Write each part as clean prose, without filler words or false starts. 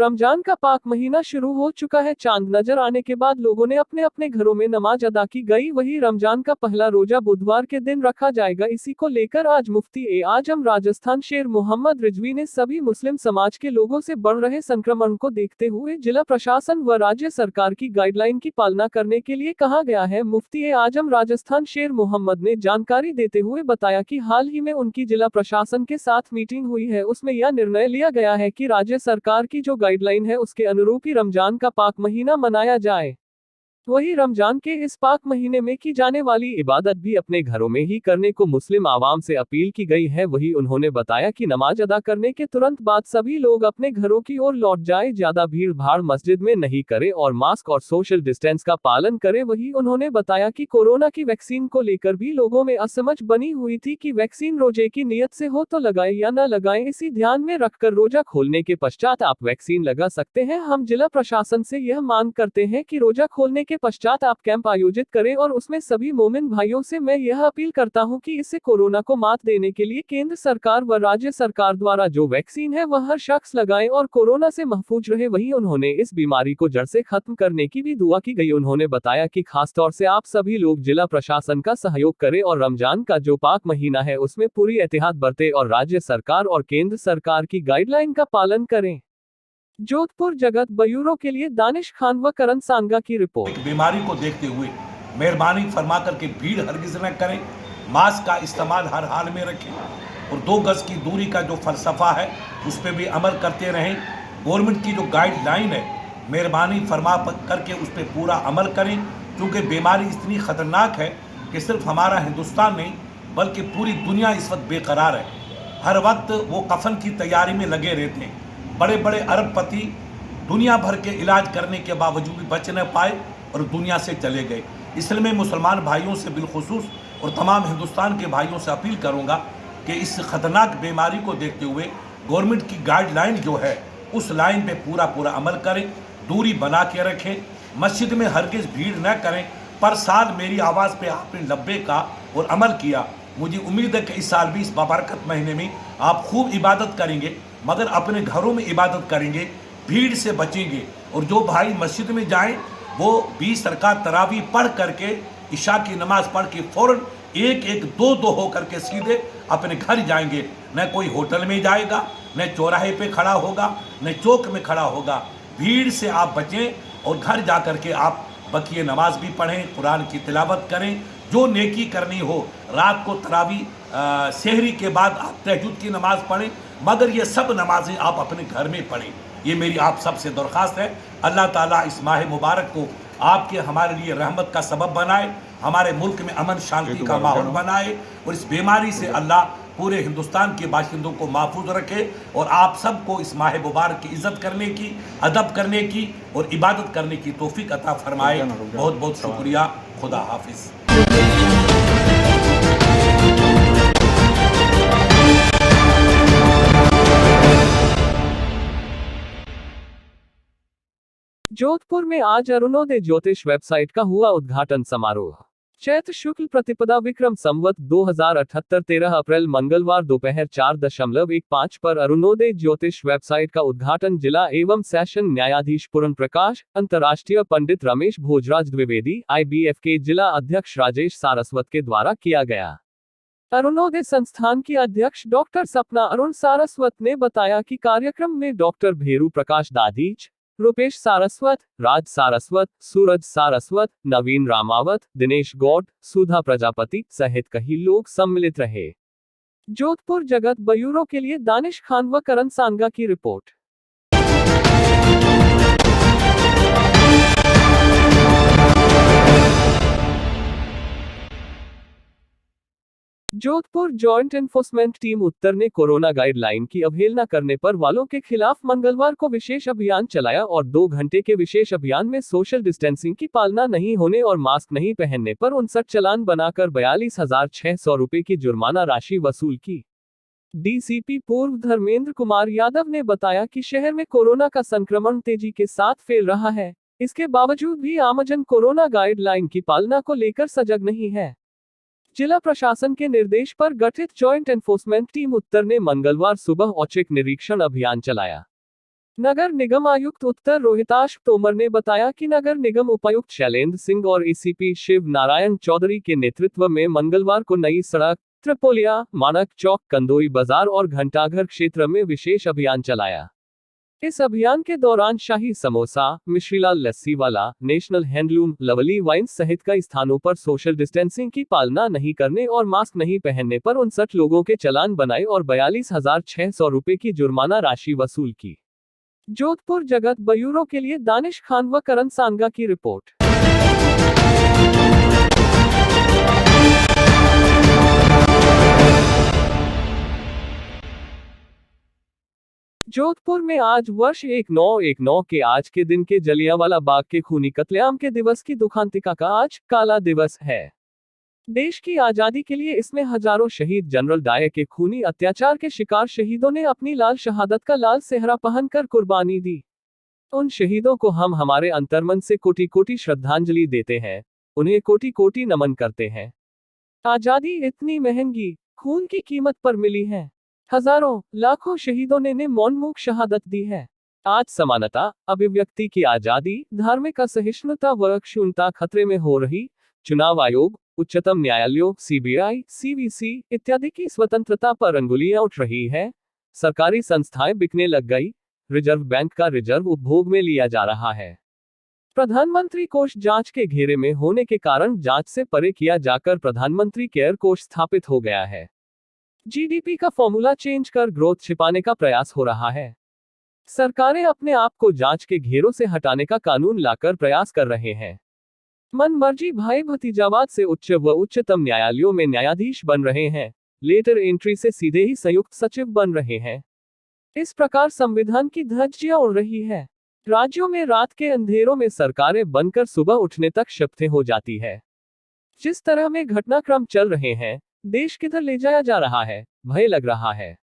रमजान का पाक महीना शुरू हो चुका है। चांद नजर आने के बाद लोगों ने अपने अपने घरों में नमाज अदा की गई। वही रमजान का पहला रोजा बुधवार के दिन रखा जाएगा। इसी को लेकर आज मुफ्ती ए आजम राजस्थान शेर मोहम्मद रिजवी ने सभी मुस्लिम समाज के लोगों से बढ़ रहे संक्रमण को देखते हुए जिला प्रशासन व राज्य सरकार की गाइडलाइन की पालना करने के लिए कहा गया है। मुफ्ती ए आजम राजस्थान शेर मोहम्मद ने जानकारी देते हुए बताया कि हाल ही में उनकी जिला प्रशासन के साथ मीटिंग हुई है। उसमें यह निर्णय लिया गया है कि राज्य सरकार की जो गाइडलाइन है उसके अनुरूप ही रमजान का पाक महीना मनाया जाए। वही रमजान के इस पाक महीने में की जाने वाली इबादत भी अपने घरों में ही करने को मुस्लिम आवाम से अपील की गई है। वही उन्होंने बताया कि नमाज अदा करने के तुरंत बाद सभी लोग अपने घरों की ओर लौट जाए, ज्यादा भीड़ भाड़ मस्जिद में नहीं करे और मास्क और सोशल डिस्टेंस का पालन करे। वही उन्होंने बताया कि कोरोना की वैक्सीन को लेकर भी लोगों में असमझ बनी हुई थी कि वैक्सीन रोजे की नियत से हो तो लगाए या न लगाए। इसी ध्यान में रखकर रोजा खोलने के पश्चात आप वैक्सीन लगा सकते हैं। हम जिला प्रशासन से यह मांग करते हैं कि रोजा खोलने के पश्चात आप कैंप आयोजित करें और उसमें सभी मोमिन भाइयों से मैं यह अपील करता हूं कि इससे कोरोना को मात देने के लिए केंद्र सरकार व राज्य सरकार द्वारा जो वैक्सीन है वह हर शख्स लगाए और कोरोना से महफूज रहे। वहीं उन्होंने इस बीमारी को जड़ से खत्म करने की भी दुआ की गई। उन्होंने बताया कि खासतौर से आप सभी लोग जिला प्रशासन का सहयोग करें और रमजान का जो पाक महीना है उसमें पूरी एहतियात बरते और राज्य सरकार और केंद्र सरकार की गाइडलाइन का पालन करें। जोधपुर जगत ब्यूरो के लिए दानिश खान व करण सांगा की रिपोर्ट। बीमारी को देखते हुए मेहरबानी फरमा करके भीड़ हरगिज न करें, मास्क का इस्तेमाल हर हाल में रखें और 2 गज की दूरी का जो फलसफा है उस पर भी अमल करते रहें। गवर्नमेंट की जो गाइडलाइन है मेहरबानी फरमा करके उस पर पूरा अमल करें, क्योंकि बीमारी इतनी ख़तरनाक है कि सिर्फ हमारा हिंदुस्तान नहीं बल्कि पूरी दुनिया इस वक्त बेकरार है। हर वक्त वो कफन की तैयारी में लगे रहते हैं। बड़े बड़े अरबपति दुनिया भर के इलाज करने के बावजूद भी बच न पाए और दुनिया से चले गए। इसलिए मैं मुसलमान भाइयों से बिलखुसूस और तमाम हिंदुस्तान के भाइयों से अपील करूंगा कि इस ख़तरनाक बीमारी को देखते हुए गवर्नमेंट की गाइडलाइन जो है उस लाइन पे पूरा अमल करें, दूरी बना के रखें, मस्जिद में हरगिज़ भीड़ न करें। पर साल मेरी आवाज़ पे आपने लब्बे का और अमल किया। मुझे उम्मीद है कि इस साल भी इस बाबरकत महीने में आप खूब इबादत करेंगे, मगर अपने घरों में इबादत करेंगे, भीड़ से बचेंगे। और जो भाई मस्जिद में जाएं वो 20 रकात तरावी पढ़ करके इशा की नमाज़ पढ़ के फ़ौरन 1-1, 2-2 हो करके सीधे अपने घर जाएंगे। न कोई होटल में जाएगा, न चौराहे पे खड़ा होगा, न चौक में खड़ा होगा। भीड़ से आप बचें और घर जा कर के आप बकिए नमाज भी पढ़ें, कुरान की तिलावत करें। जो नेकी करनी हो, रात को तरावी सहरी के बाद आप तहज्जुद की नमाज़ पढ़ें, मगर ये सब नमाजें आप अपने घर में पढ़ें। ये मेरी आप सबसे दरख्वास्त है। अल्लाह ताला इस माह मुबारक को आपके हमारे लिए रहमत का सबब बनाए, हमारे मुल्क में अमन शांति का माहौल बनाए और इस बीमारी से अल्लाह पूरे हिंदुस्तान के बाशिंदों को महफूज रखे और आप सबको इस माह मुबारक की इज़्ज़त करने की, अदब करने की और इबादत करने की तौफीक अता फरमाए। बहुत बहुत शुक्रिया। खुदा हाफिज़। जोधपुर में आज अरुणोदय ज्योतिष वेबसाइट का हुआ उद्घाटन समारोह। चैत्र शुक्ल प्रतिपदा विक्रम संवत 2078 13 अप्रैल मंगलवार दोपहर 4:15 पर अरुणोदय ज्योतिष वेबसाइट का उद्घाटन जिला एवं सेशन न्यायाधीश पूर्ण प्रकाश, अंतर्राष्ट्रीय पंडित रमेश भोजराज द्विवेदी, IBF के जिला अध्यक्ष राजेश सारस्वत के द्वारा किया गया। अरुणोदय संस्थान की अध्यक्ष डॉक्टर सपना अरुण सारस्वत ने बताया कि कार्यक्रम में डॉक्टर भेरू प्रकाश दाधीच, रुपेश सारस्वत, राज सारस्वत, सूरज सारस्वत, नवीन रामावत, दिनेश गौड़, सुधा प्रजापति सहित कई लोग सम्मिलित रहे। जोधपुर जगत ब्यूरो के लिए दानिश खान व करण सांगा की report. Jodhpur joint enforcement team उत्तर ने कोरोना गाइडलाइन की अवहेलना करने पर वालों के खिलाफ मंगलवार को विशेष अभियान चलाया और 2 घंटे के विशेष अभियान में सोशल डिस्टेंसिंग की पालना नहीं होने और मास्क नहीं पहनने पर 59 चालान बनाकर 42,600 रुपए की जुर्माना राशि वसूल की। DCP पूर्व धर्मेंद्र कुमार यादव ने बताया कि शहर में कोरोना का संक्रमण तेजी के साथ फैल रहा है। इसके बावजूद भी आमजन कोरोना गाइडलाइन की पालना को लेकर सजग नहीं है। जिला प्रशासन के निर्देश पर गठित जॉइंट एनफोर्समेंट टीम उत्तर ने मंगलवार सुबह औचक निरीक्षण अभियान चलाया। नगर निगम आयुक्त उत्तर रोहिताश तोमर ने बताया कि नगर निगम उपायुक्त शैलेंद्र सिंह और एसीपी शिव नारायण चौधरी के नेतृत्व में मंगलवार को नई सड़क, त्रिपोलिया, मानक चौक, कंदोई बाजार और घंटाघर क्षेत्र में विशेष अभियान चलाया। इस अभियान के दौरान शाही समोसा, मिश्रीलाल लस्सी वाला, नेशनल हैंडलूम, लवली वाइन्स सहित कई स्थानों पर सोशल डिस्टेंसिंग की पालना नहीं करने और मास्क नहीं पहनने पर 59 लोगों के चालान बनाए और 42,600 रुपए की जुर्माना राशि वसूल की। जोधपुर जगत ब्यूरो के लिए दानिश खान व करण सांगा की रिपोर्ट। जोधपुर में आज वर्ष 1919 के आज के दिन के जलियांवाला बाग के खूनी कत्लेआम के दिवस की दुखांतिका का आज काला दिवस है। देश की आजादी के लिए इसमें हजारों शहीद जनरल डायर के खूनी अत्याचार के शिकार शहीदों ने अपनी लाल शहादत का लाल सेहरा पहनकर कुर्बानी दी। उन शहीदों को हम हमारे अंतर्मन से कोटि कोटि श्रद्धांजलि देते हैं, उन्हें कोटि कोटि नमन करते हैं। आजादी इतनी महंगी खून की कीमत पर मिली है। हजारों लाखों शहीदों ने मौनमुख शहादत दी है। आज समानता, अभिव्यक्ति की आजादी, धार्मिक असहिष्णुता व अक्षुण्णता खतरे में हो रही। चुनाव आयोग, उच्चतम न्यायालयों, सीबीआई, सीवीसी इत्यादि की स्वतंत्रता पर अंगुलियां उठ रही है। सरकारी संस्थाएं बिकने लग गई। रिजर्व बैंक का रिजर्व उपभोग में लिया जा रहा है। प्रधानमंत्री कोष जांच के घेरे में होने के कारण जांच से परे किया जाकर प्रधानमंत्री केयर कोष स्थापित हो गया है। जीडीपी का फॉर्मूला चेंज कर ग्रोथ छिपाने का प्रयास हो रहा है। सरकारें अपने आप को जांच के घेरों से हटाने का कानून लाकर प्रयास कर रहे हैं। मनमर्जी भाई भतीजावाद से उच्च व उच्चतम न्यायालयों में न्यायाधीश बन रहे हैं। लेटर एंट्री से सीधे ही संयुक्त सचिव बन रहे हैं। इस प्रकार संविधान की धज्जियां उड़ रही है। राज्यों में रात के अंधेरों में सरकारें बनकर सुबह उठने तक शपथें हो जाती है। जिस तरह में घटनाक्रम चल रहे हैं, देश किधर ले जाया जा रहा है, भय लग रहा है।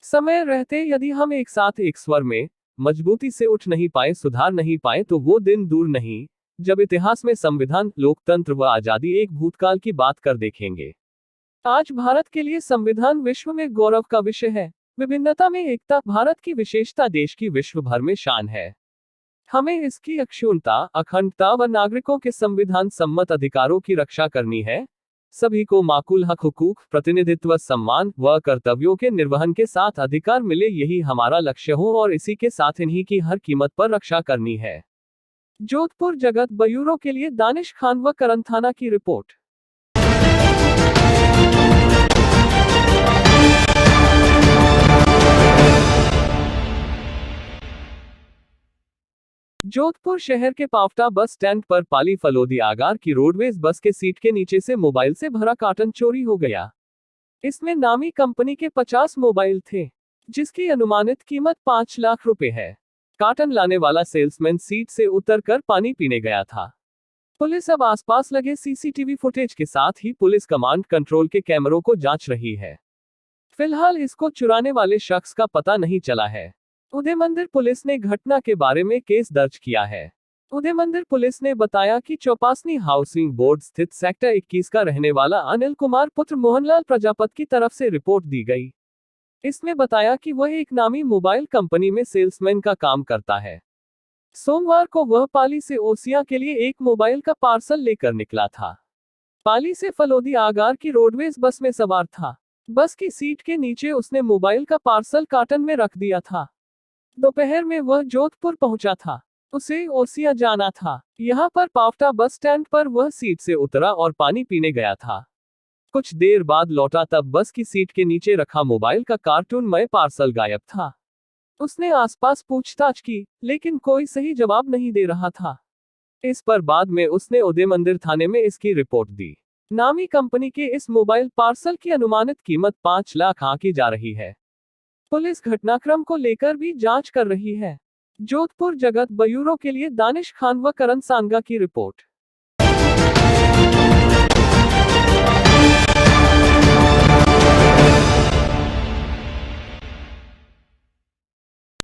समय रहते यदि हम एक साथ एक स्वर में मजबूती से उठ नहीं पाए, सुधार नहीं पाए, तो वो दिन दूर नहीं जब इतिहास में संविधान, लोकतंत्र व आजादी एक भूतकाल की बात कर देखेंगे। आज भारत के लिए संविधान विश्व में गौरव का विषय है। विभिन्नता में एकता भारत की विशेषता देश की विश्व भर में शान है। हमें इसकी अक्षुण्णता, अखंडता व नागरिकों के संविधान सम्मत अधिकारों की रक्षा करनी है। सभी को माकूल हक, हुकूक, प्रतिनिधित्व, सम्मान व कर्तव्यों के निर्वहन के साथ अधिकार मिले, यही हमारा लक्ष्य हो और इसी के साथ इन्हीं की हर कीमत पर रक्षा करनी है। जोधपुर जगत ब्यूरो के लिए दानिश खान व करण थाना की रिपोर्ट। जोधपुर शहर के पावटा बस स्टैंड पर पाली फलोदी आगार की रोडवेज बस के सीट के नीचे से मोबाइल से भरा कार्टन चोरी हो गया। इसमें नामी कंपनी के 50 मोबाइल थे, जिसकी अनुमानित कीमत 5 लाख रुपए है। कार्टन लाने वाला सेल्समैन सीट से उतरकर पानी पीने गया था। पुलिस अब आसपास लगे सीसीटीवी फुटेज के साथ ही पुलिस कमांड कंट्रोल के कैमरों को जांच रही है। फिलहाल इसको चुराने वाले शख्स का पता नहीं चला है। उदय मंदिर पुलिस ने घटना के बारे में केस दर्ज किया है। उदय मंदिर पुलिस ने बताया कि चौपासनी हाउसिंग बोर्ड स्थित सेक्टर 21 का रहने वाला अनिल कुमार पुत्र मोहनलाल प्रजापत की तरफ से रिपोर्ट दी गई। इसमें बताया कि वह एक नामी मोबाइल कंपनी में सेल्समैन का काम करता है। सोमवार को वह पाली से ओसिया के लिए एक मोबाइल का पार्सल लेकर निकला था। पाली से फलोदी आगार की रोडवेज बस में सवार था। बस की सीट के नीचे उसने मोबाइल का पार्सल कार्टन में रख दिया था। दोपहर में वह जोधपुर पहुंचा था। उसे ओसिया जाना था। यहां पर पावटा बस स्टैंड पर वह सीट से उतरा और पानी पीने गया था। कुछ देर बाद लौटा तब बस की सीट के नीचे रखा मोबाइल का कार्टूनमय पार्सल गायब था। उसने आसपास पूछताछ की, लेकिन कोई सही जवाब नहीं दे रहा था। इस पर बाद में उसने उदय मंदिर थाने में इसकी रिपोर्ट दी। नामी कंपनी के इस मोबाइल पार्सल की अनुमानित कीमत 5 लाख आंकी जा रही है। पुलिस घटनाक्रम को लेकर भी जांच कर रही है। जोधपुर जगत ब्यूरो के लिए दानिश खान व करण सांगा की रिपोर्ट।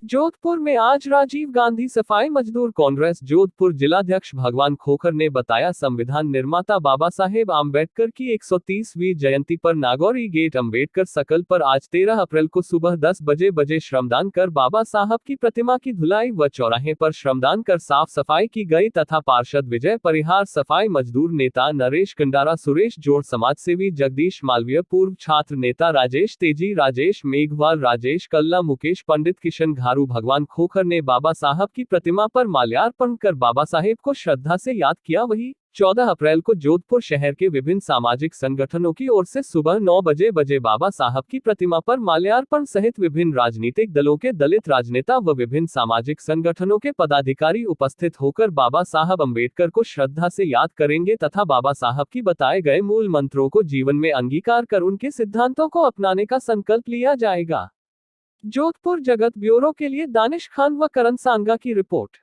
जोधपुर में आज राजीव गांधी सफाई मजदूर कांग्रेस जोधपुर जिलाध्यक्ष भगवान खोखर ने बताया, संविधान निर्माता बाबा साहेब आम्बेडकर की 130वीं जयंती पर नागौरी गेट अम्बेडकर सर्कल पर आज 13 अप्रैल को सुबह 10 बजे श्रमदान कर बाबा साहब की प्रतिमा की धुलाई व चौराहे पर श्रमदान कर साफ सफाई की गई तथा पार्षद विजय परिहार, सफाई मजदूर नेता नरेश कंडारा, सुरेश जोड़, समाज सेवी जगदीश मालवीय, पूर्व छात्र नेता राजेश तेजी, राजेश मेघवाल, राजेश कल्ला, मुकेश पंडित, किशन घारू, भगवान खोखर ने बाबा साहब की प्रतिमा पर माल्यार्पण कर बाबा साहेब को श्रद्धा से याद किया। वहीं 14 अप्रैल को जोधपुर शहर के विभिन्न सामाजिक संगठनों की ओर से सुबह 9 बजे बाबा साहब की प्रतिमा पर माल्यार्पण सहित विभिन्न राजनीतिक दलों के दलित राजनेता व विभिन्न सामाजिक संगठनों के पदाधिकारी उपस्थित होकर बाबा साहब अम्बेडकर को श्रद्धा से याद करेंगे तथा बाबा साहब की बताए गए मूल मंत्रों को जीवन में अंगीकार कर उनके सिद्धांतों को अपनाने का संकल्प लिया जाएगा। जोधपुर जगत ब्यूरो के लिए दानिश खान व करण सांगा की रिपोर्ट।